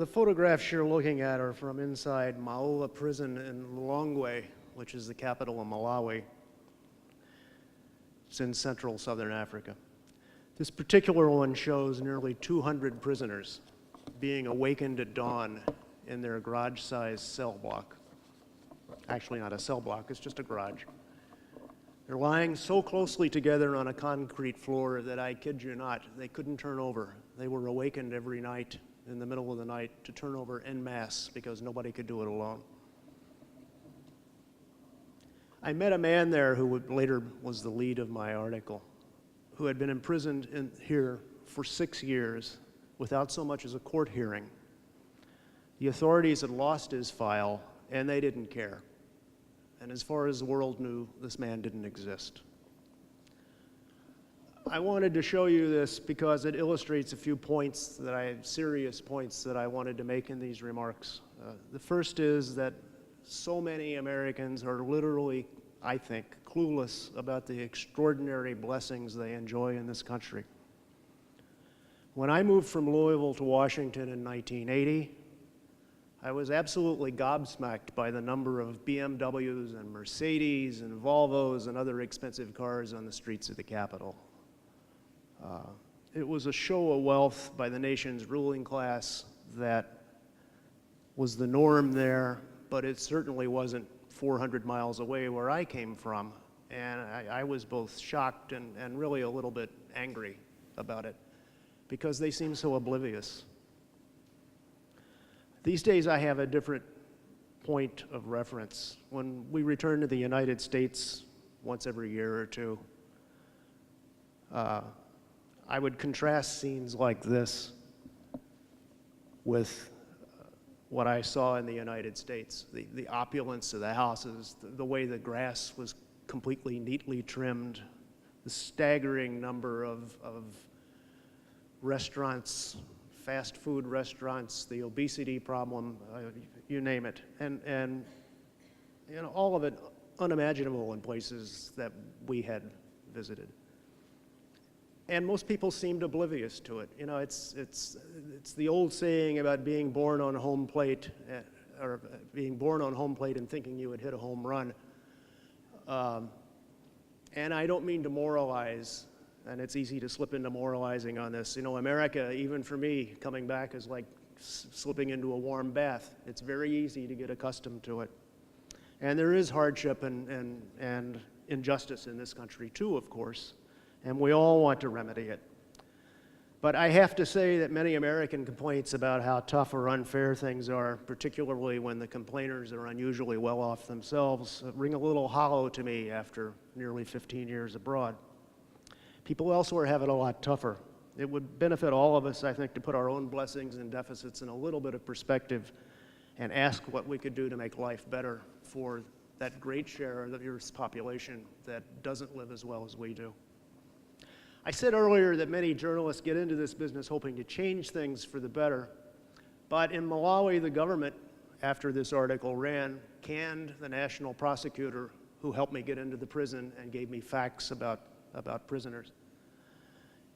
the photographs you're looking at are from inside Maula prison in Lilongwe, which is the capital of Malawi. It's in central southern Africa. This particular one shows nearly 200 prisoners being awakened at dawn in their garage-sized cell block. Actually not a cell block, it's just a garage. They're lying so closely together on a concrete floor that I kid you not, they couldn't turn over. They were awakened every night in the middle of the night to turn over en masse because nobody could do it alone. I met a man there who later was the lead of my article, who had been imprisoned here for 6 years without so much as a court hearing. The authorities had lost his file and they didn't care. And as far as the world knew, this man didn't exist. I wanted to show you this because it illustrates a few points serious points that I wanted to make in these remarks. The first is that so many Americans are literally, I think, clueless about the extraordinary blessings they enjoy in this country. When I moved from Louisville to Washington in 1980, I was absolutely gobsmacked by the number of BMWs and Mercedes and Volvos and other expensive cars on the streets of the capital. It was a show of wealth by the nation's ruling class that was the norm there, but it certainly wasn't 400 miles away where I came from. And I was both shocked and really a little bit angry about it because they seem so oblivious. These days I have a different point of reference. When we return to the United States once every year or two, I would contrast scenes like this with what I saw in the United States, the opulence of the houses, the way the grass was completely neatly trimmed, the staggering number of restaurants, fast food restaurants, the obesity problem, you name it, and you know, all of it unimaginable in places that we had visited. And most people seemed oblivious to it. You know, it's the old saying about being born on home plate, or being born on home plate and thinking you would hit a home run. And I don't mean to moralize, and it's easy to slip into moralizing on this. You know, America, even for me, coming back is like slipping into a warm bath. It's very easy to get accustomed to it. And there is hardship and injustice in this country too, of course, and we all want to remedy it. But I have to say that many American complaints about how tough or unfair things are, particularly when the complainers are unusually well off themselves, ring a little hollow to me after nearly 15 years abroad. People elsewhere have it a lot tougher. It would benefit all of us, I think, to put our own blessings and deficits in a little bit of perspective and ask what we could do to make life better for that great share of the Earth's population that doesn't live as well as we do. I said earlier that many journalists get into this business hoping to change things for the better, but in Malawi, the government, after this article ran, canned the national prosecutor who helped me get into the prison and gave me facts about prisoners.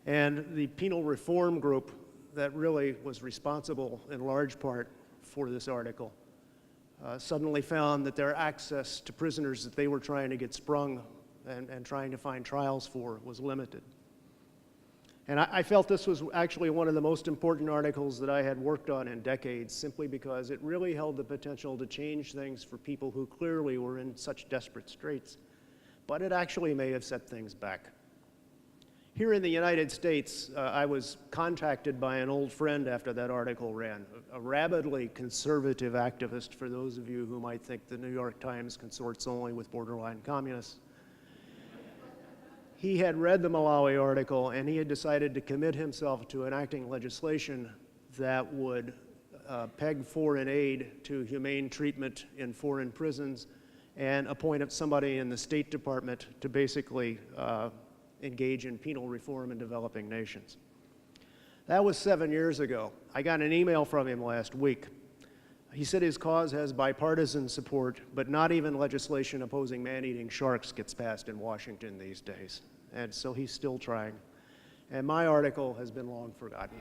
And the penal reform group that really was responsible in large part for this article suddenly found that their access to prisoners that they were trying to get sprung and trying to find trials for was limited. And I felt this was actually one of the most important articles that I had worked on in decades, simply because it really held the potential to change things for people who clearly were in such desperate straits. But it actually may have set things back. Here in the United States, I was contacted by an old friend after that article ran, a rabidly conservative activist, for those of you who might think the New York Times consorts only with borderline communists. He had read the Malawi article and he had decided to commit himself to enacting legislation that would peg foreign aid to humane treatment in foreign prisons and appoint somebody in the State Department to basically engage in penal reform in developing nations. That was 7 years ago. I got an email from him last week. He said his cause has bipartisan support, but not even legislation opposing man-eating sharks gets passed in Washington these days. And so he's still trying. And my article has been long forgotten.